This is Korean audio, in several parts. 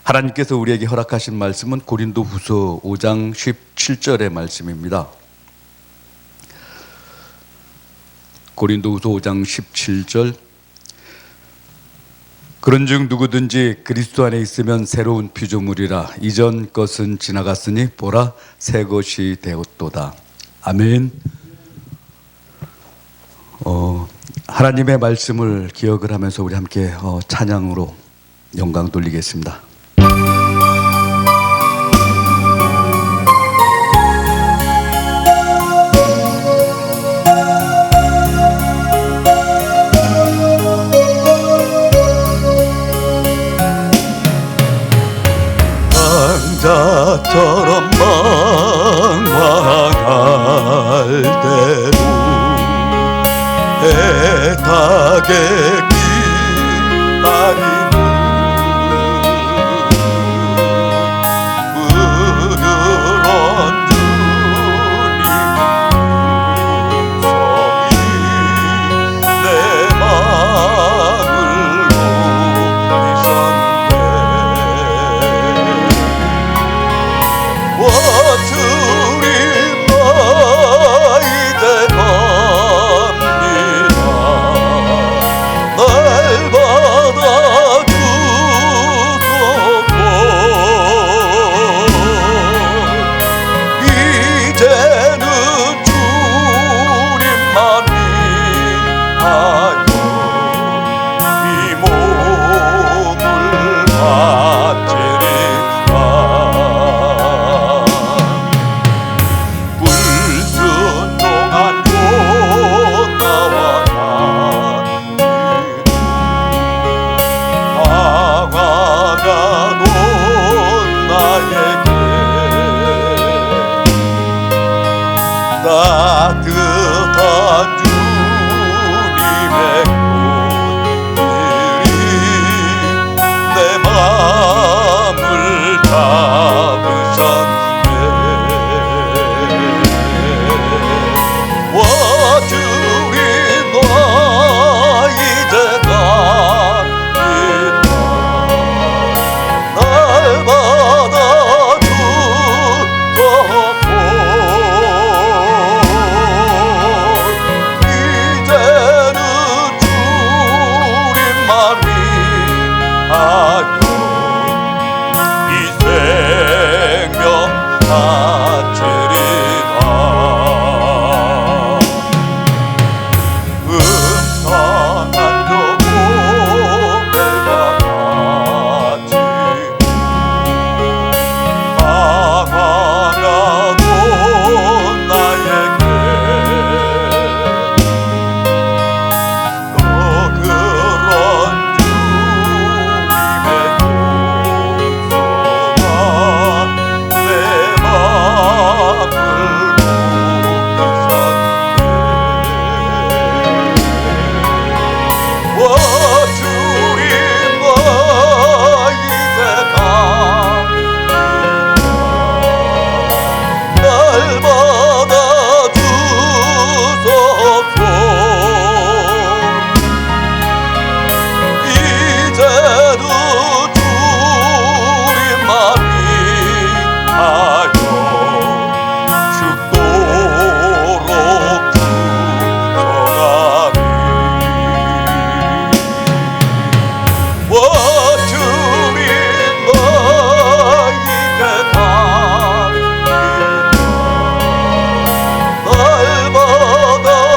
하나님께서 우리에게 허락하신 말씀은 고린도후서 5장 17절의 말씀입니다. 고린도후서 5장 17절. 그런즉 누구든지 그리스도 안에 있으면 새로운 피조물이라. 이전 것은 지나갔으니 보라 새 것이 되었도다. 아멘. 하나님의 말씀을 기억을 하면서 우리 함께 찬양으로 영광 돌리겠습니다. 왕자처럼 망망할 대로 애타게 기다리는 부드러운 주님 음성이 내 마음을 녹이셨네. 오 주님 나 이제 갑니다. 날 받아주소서. 이제는 주님만 위하여 이 몸을 바치리라. 불순종한 요나와 다가가 놓은 나에게 따뜻한 주님의 손길이 내 마음을 잡으셨네. 와 주님 나 이제 갑니다. 날 받아주소서. 이제는 주님만 위하여 이 생명 바치리라. 음산한 저 고개가 다치고 다가가 놓은 나에게 너 그런 주님의 용서가 내 마음을 녹이셨네. 와 주님 나 이제 갑니다. 날 받아주소서. 이제는 주님만 위하여 죽도록 주셔가리. 와 주님 나 이제 갑니다. 날 받아주소서.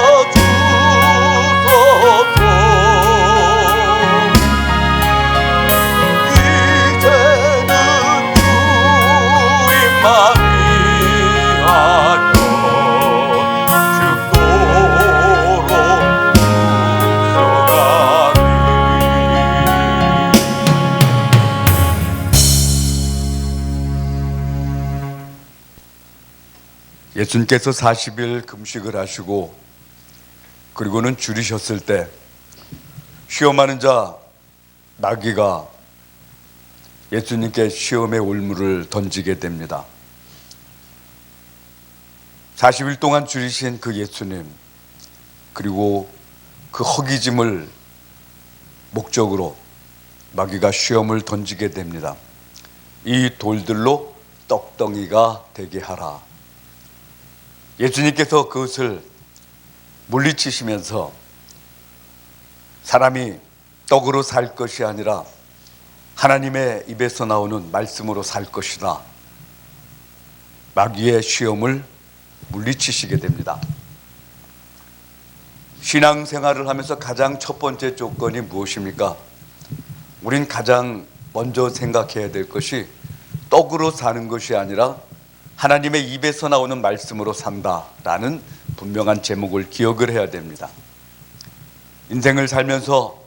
이제는 주님만 위하여 죽도록 주셔가리. 예수님께서 40일 금식을 하시고 그리고는 줄이셨을 때 시험하는 자 마귀가 예수님께 시험의 올무를 던지게 됩니다. 40일 동안 줄이신 그 예수님, 그리고 그 허기짐을 목적으로 마귀가 시험을 던지게 됩니다. 이 돌들로 떡덩이가 되게 하라. 예수님께서 그것을 물리치시면서 사람이 떡으로 살 것이 아니라 하나님의 입에서 나오는 말씀으로 살 것이다. 마귀의 시험을 물리치시게 됩니다. 신앙생활을 하면서 가장 첫 번째 조건이 무엇입니까? 우린 가장 먼저 생각해야 될 것이 떡으로 사는 것이 아니라 하나님의 입에서 나오는 말씀으로 산다라는 분명한 제목을 기억을 해야 됩니다. 인생을 살면서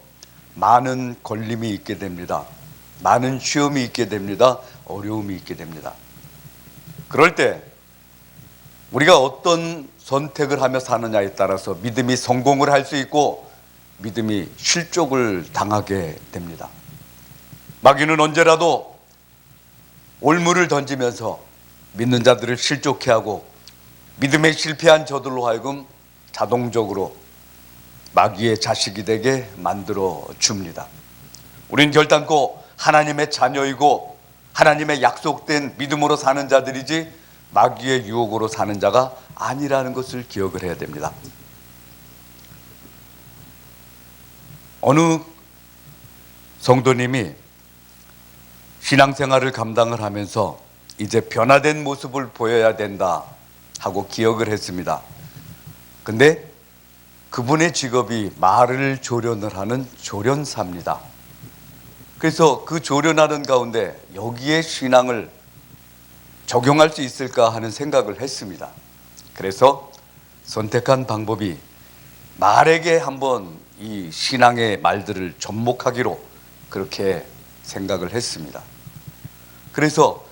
많은 걸림이 있게 됩니다. 많은 시험이 있게 됩니다. 어려움이 있게 됩니다. 그럴 때 우리가 어떤 선택을 하며 사느냐에 따라서 믿음이 성공을 할 수 있고 믿음이 실족을 당하게 됩니다. 마귀는 언제라도 올무를 던지면서 믿는 자들을 실족해 하고 믿음에 실패한 저들로 하여금 자동적으로 마귀의 자식이 되게 만들어 줍니다. 우린 결단코 하나님의 자녀이고 하나님의 약속된 믿음으로 사는 자들이지 마귀의 유혹으로 사는 자가 아니라는 것을 기억을 해야 됩니다. 어느 성도님이 신앙생활을 감당을 하면서 이제 변화된 모습을 보여야 된다 하고 기억을 했습니다. 근데 그분의 직업이 말을 조련을 하는 조련사입니다. 그래서 그 조련하는 가운데 여기에 신앙을 적용할 수 있을까 하는 생각을 했습니다. 그래서 선택한 방법이 말에게 한번 이 신앙의 말들을 접목하기로 그렇게 생각을 했습니다. 그래서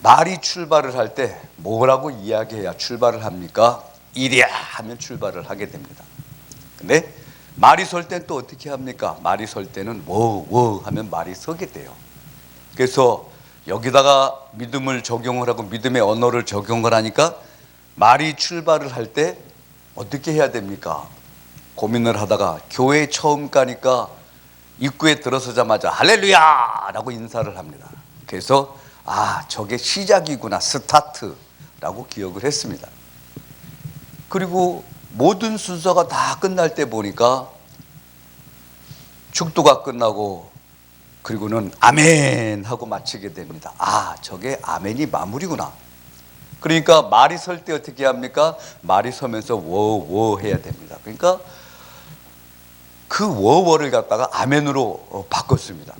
말이 출발을 할 때 뭐라고 이야기해야 출발을 합니까? 이리야 하면 출발을 하게 됩니다. 근데 말이 설 땐 또 어떻게 합니까? 말이 설 때는 워 하면 말이 서게 돼요. 그래서 여기다가 믿음을 적용을 하고 믿음의 언어를 적용을 하니까 말이 출발을 할 때 어떻게 해야 됩니까? 고민을 하다가 교회에 처음 가니까 입구에 들어서자마자 할렐루야 라고 인사를 합니다. 그래서 저게 시작이구나, 스타트라고 기억을 했습니다. 그리고 모든 순서가 다 끝날 때 보니까 축도가 끝나고 그리고는 아멘 하고 마치게 됩니다. 저게 아멘이 마무리구나. 그러니까 말이 설 때 어떻게 합니까? 말이 서면서 워 해야 됩니다. 그러니까 그 워를 갖다가 아멘으로 바꿨습니다.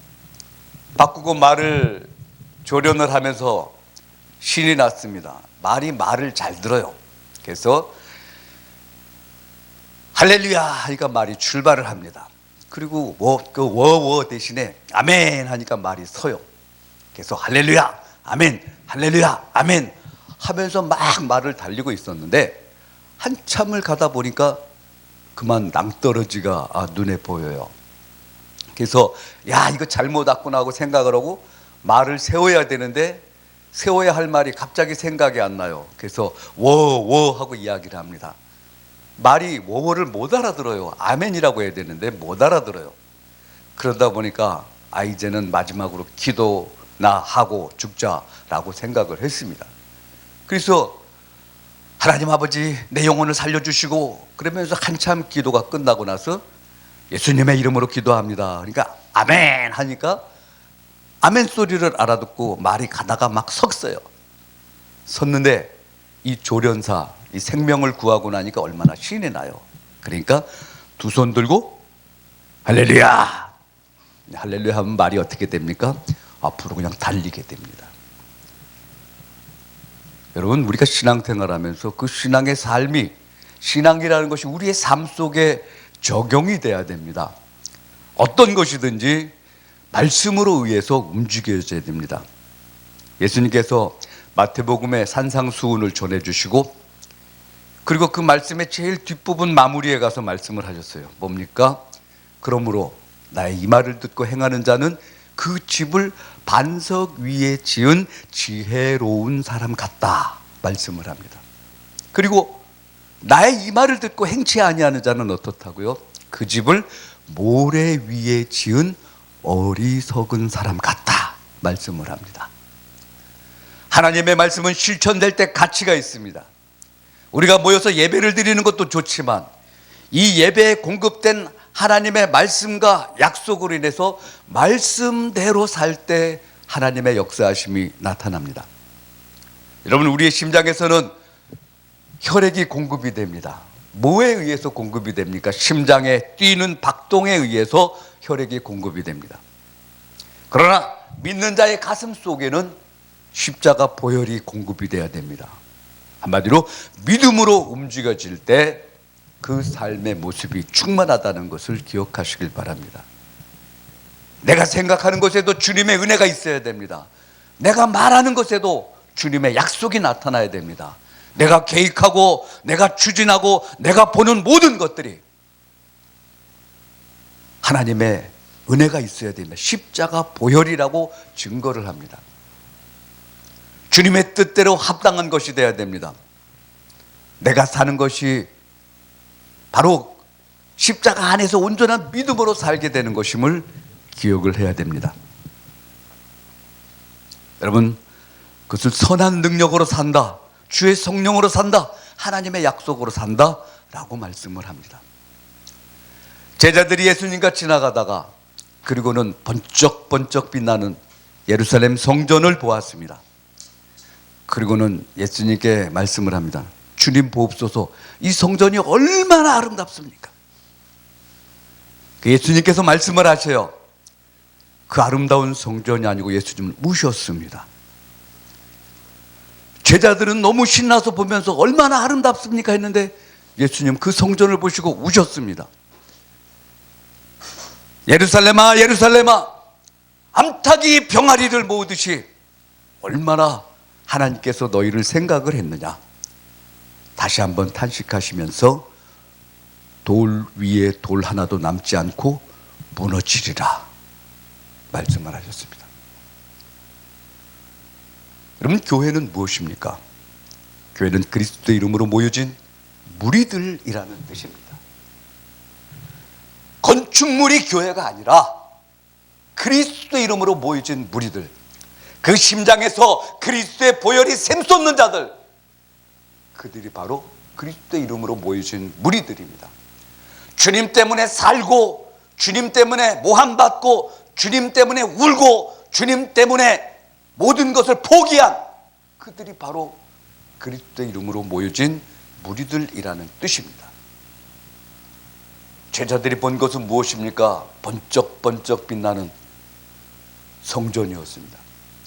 바꾸고 말을 조련을 하면서 신이 났습니다. 말을 잘 들어요. 그래서 할렐루야 하니까 말이 출발을 합니다. 그리고 워 대신에 아멘 하니까 말이 서요. 그래서 할렐루야 아멘 할렐루야 아멘 하면서 막 말을 달리고 있었는데 한참을 가다 보니까 그만 낭떠러지가 눈에 보여요. 그래서 이거 잘못 왔구나 하고 생각을 하고 말을 세워야 되는데 세워야 할 말이 갑자기 생각이 안 나요. 그래서 워 하고 이야기를 합니다. 말이 워를 못 알아들어요. 아멘이라고 해야 되는데 못 알아들어요. 그러다 보니까 이제는 마지막으로 기도나 하고 죽자라고 생각을 했습니다. 그래서 하나님 아버지 내 영혼을 살려주시고 그러면서 한참 기도가 끝나고 나서 예수님의 이름으로 기도합니다. 그러니까 아멘 하니까 아멘 소리를 알아듣고 말이 가다가 막 섰어요. 섰는데 이 조련사 이 생명을 구하고 나니까 얼마나 신이 나요. 그러니까 두 손 들고 할렐루야 할렐루야 하면 말이 어떻게 됩니까? 앞으로 그냥 달리게 됩니다. 여러분 우리가 신앙생활하면서 그 신앙의 삶이 신앙이라는 것이 우리의 삶 속에 적용이 돼야 됩니다. 어떤 것이든지 말씀으로 의해서 움직여져야 됩니다. 예수님께서 마태복음의 산상수훈을 전해주시고 그리고 그 말씀의 제일 뒷부분 마무리에 가서 말씀을 하셨어요. 뭡니까? 그러므로 나의 이 말을 듣고 행하는 자는 그 집을 반석 위에 지은 지혜로운 사람 같다 말씀을 합니다. 그리고 나의 이 말을 듣고 행치 아니하는 자는 어떻다고요? 그 집을 모래 위에 지은 어리석은 사람 같다 말씀을 합니다. 하나님의 말씀은 실천될 때 가치가 있습니다. 우리가 모여서 예배를 드리는 것도 좋지만 이 예배에 공급된 하나님의 말씀과 약속으로 인해서 말씀대로 살 때 하나님의 역사하심이 나타납니다. 여러분, 우리의 심장에서는 혈액이 공급이 됩니다. 뭐에 의해서 공급이 됩니까? 심장에 뛰는 박동에 의해서 혈액이 공급이 됩니다. 그러나 믿는 자의 가슴 속에는 십자가 보혈이 공급이 돼야 됩니다. 한마디로 믿음으로 움직여질 때 그 삶의 모습이 충만하다는 것을 기억하시길 바랍니다. 내가 생각하는 것에도 주님의 은혜가 있어야 됩니다. 내가 말하는 것에도 주님의 약속이 나타나야 됩니다. 내가 계획하고 내가 추진하고 내가 보는 모든 것들이 하나님의 은혜가 있어야 됩니다. 십자가 보혈이라고 증거를 합니다. 주님의 뜻대로 합당한 것이 되어야 됩니다. 내가 사는 것이 바로 십자가 안에서 온전한 믿음으로 살게 되는 것임을 기억을 해야 됩니다. 여러분, 그것을 선한 능력으로 산다, 주의 성령으로 산다, 하나님의 약속으로 산다 라고 말씀을 합니다. 제자들이 예수님과 지나가다가 그리고는 번쩍번쩍 빛나는 예루살렘 성전을 보았습니다. 그리고는 예수님께 말씀을 합니다. 주님 보옵소서, 이 성전이 얼마나 아름답습니까? 예수님께서 말씀을 하셔요. 그 아름다운 성전이 아니고 예수님은 우셨습니다. 제자들은 너무 신나서 보면서 얼마나 아름답습니까 했는데 예수님 그 성전을 보시고 우셨습니다. 예루살렘아 예루살렘아, 암탉이 병아리를 모으듯이 얼마나 하나님께서 너희를 생각을 했느냐. 다시 한번 탄식하시면서 돌 위에 돌 하나도 남지 않고 무너지리라 말씀을 하셨습니다. 여러분, 교회는 무엇입니까? 교회는 그리스도의 이름으로 모여진 무리들이라는 뜻입니다. 건축물이 교회가 아니라 그리스도의 이름으로 모여진 무리들, 그 심장에서 그리스도의 보혈이 샘솟는 자들, 그들이 바로 그리스도의 이름으로 모여진 무리들입니다. 주님 때문에 살고, 주님 때문에 모함받고, 주님 때문에 울고, 주님 때문에 모든 것을 포기한 그들이 바로 그리스도의 이름으로 모여진 무리들이라는 뜻입니다. 제자들이 본 것은 무엇입니까? 번쩍번쩍 빛나는 성전이었습니다.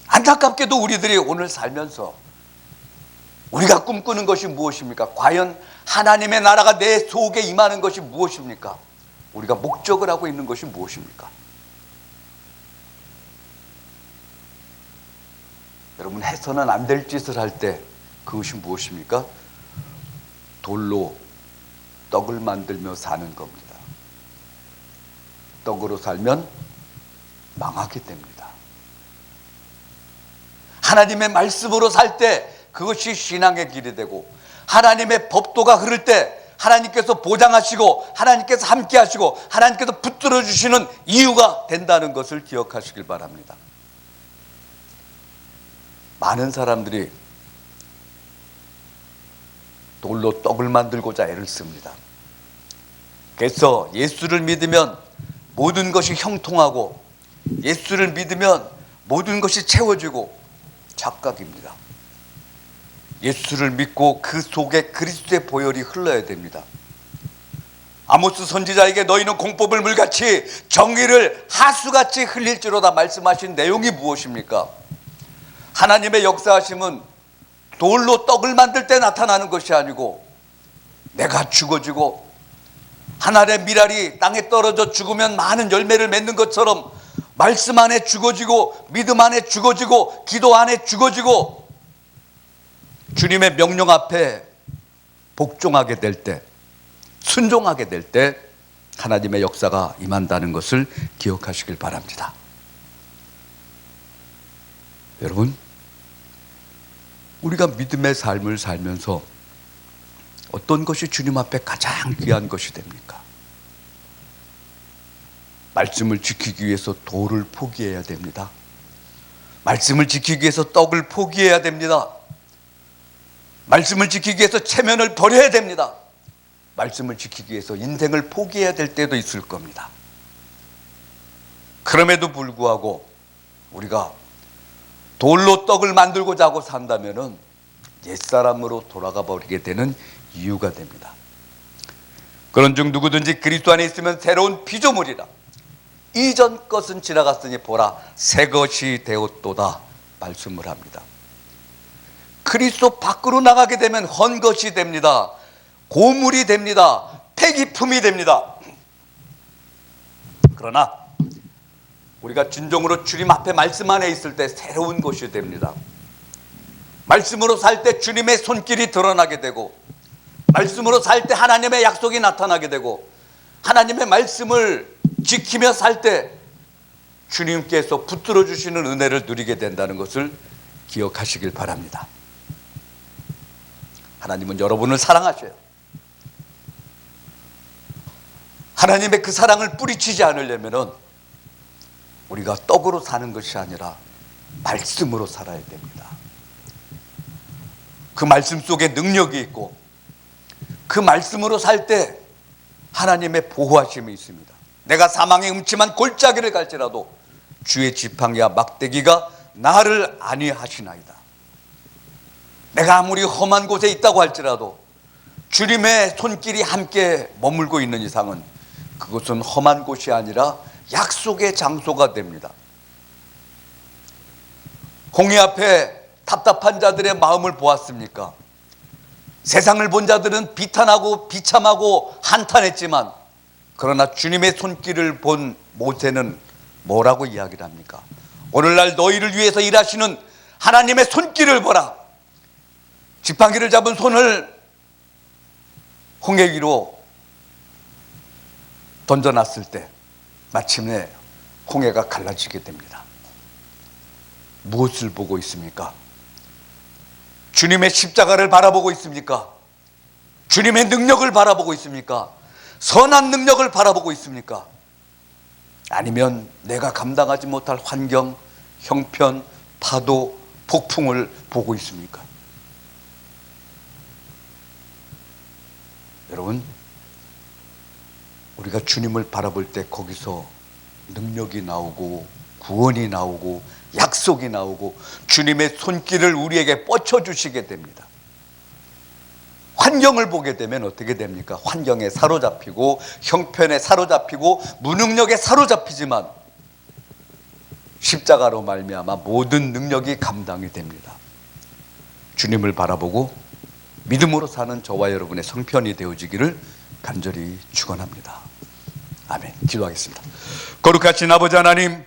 안타깝게도 우리들이 오늘 살면서 우리가 꿈꾸는 것이 무엇입니까? 과연 하나님의 나라가 내 속에 임하는 것이 무엇입니까? 우리가 목적을 하고 있는 것이 무엇입니까? 여러분, 해서는 안 될 짓을 할 때 그것이 무엇입니까? 돌로 떡을 만들며 사는 겁니다. 떡으로 살면 망하게 됩니다. 하나님의 말씀으로 살 때 그것이 신앙의 길이 되고, 하나님의 법도가 흐를 때 하나님께서 보장하시고 하나님께서 함께 하시고 하나님께서 붙들어 주시는 이유가 된다는 것을 기억하시길 바랍니다. 많은 사람들이 돌로 떡을 만들고자 애를 씁니다. 그래서 예수를 믿으면 모든 것이 형통하고, 예수를 믿으면 모든 것이 채워지고, 착각입니다. 예수를 믿고 그 속에 그리스도의 보혈이 흘러야 됩니다. 아모스 선지자에게 너희는 공법을 물같이 정의를 하수같이 흘릴지로다 말씀하신 내용이 무엇입니까? 하나님의 역사하심은 돌로 떡을 만들 때 나타나는 것이 아니고, 내가 죽어지고 하늘의 밀알이 땅에 떨어져 죽으면 많은 열매를 맺는 것처럼 말씀 안에 죽어지고, 믿음 안에 죽어지고, 기도 안에 죽어지고, 주님의 명령 앞에 복종하게 될 때, 순종하게 될 때 하나님의 역사가 임한다는 것을 기억하시길 바랍니다. 여러분, 우리가 믿음의 삶을 살면서 어떤 것이 주님 앞에 가장 귀한 것이 됩니까? 말씀을 지키기 위해서 돌을 포기해야 됩니다. 말씀을 지키기 위해서 떡을 포기해야 됩니다. 말씀을 지키기 위해서 체면을 버려야 됩니다. 말씀을 지키기 위해서 인생을 포기해야 될 때도 있을 겁니다. 그럼에도 불구하고 우리가 돌로 떡을 만들고자 하고 산다면은 옛사람으로 돌아가 버리게 되는 이유가 됩니다. 그런즉 누구든지 그리스도 안에 있으면 새로운 피조물이라. 이전 것은 지나갔으니 보라 새 것이 되었도다 말씀을 합니다. 그리스도 밖으로 나가게 되면 헌 것이 됩니다. 고물이 됩니다. 폐기품이 됩니다. 그러나 우리가 진정으로 주님 앞에 말씀 안에 있을 때 새로운 것이 됩니다. 말씀으로 살 때 주님의 손길이 드러나게 되고, 말씀으로 살 때 하나님의 약속이 나타나게 되고, 하나님의 말씀을 지키며 살 때 주님께서 붙들어 주시는 은혜를 누리게 된다는 것을 기억하시길 바랍니다. 하나님은 여러분을 사랑하셔요. 하나님의 그 사랑을 뿌리치지 않으려면 우리가 떡으로 사는 것이 아니라 말씀으로 살아야 됩니다. 그 말씀 속에 능력이 있고 그 말씀으로 살 때 하나님의 보호하심이 있습니다. 내가 사망의 음침한 골짜기를 갈지라도 주의 지팡이와 막대기가 나를 안위하시나이다. 내가 아무리 험한 곳에 있다고 할지라도 주님의 손길이 함께 머물고 있는 이상은 그것은 험한 곳이 아니라 약속의 장소가 됩니다. 홍해 앞에 답답한 자들의 마음을 보았습니까? 세상을 본 자들은 비탄하고 비참하고 한탄했지만, 그러나 주님의 손길을 본 모세는 뭐라고 이야기를 합니까? 오늘날 너희를 위해서 일하시는 하나님의 손길을 보라. 지팡이를 잡은 손을 홍해 위로 던져놨을 때 마침내 홍해가 갈라지게 됩니다. 무엇을 보고 있습니까? 주님의 십자가를 바라보고 있습니까? 주님의 능력을 바라보고 있습니까? 선한 능력을 바라보고 있습니까? 아니면 내가 감당하지 못할 환경, 형편, 파도, 폭풍을 보고 있습니까? 여러분, 우리가 주님을 바라볼 때 거기서 능력이 나오고 구원이 나오고 약속이 나오고 주님의 손길을 우리에게 뻗쳐주시게 됩니다. 환경을 보게 되면 어떻게 됩니까? 환경에 사로잡히고 형편에 사로잡히고 무능력에 사로잡히지만 십자가로 말미암아 모든 능력이 감당이 됩니다. 주님을 바라보고 믿음으로 사는 저와 여러분의 성편이 되어지기를 간절히 축원합니다. 아멘. 기도하겠습니다. 거룩하신 아버지 하나님,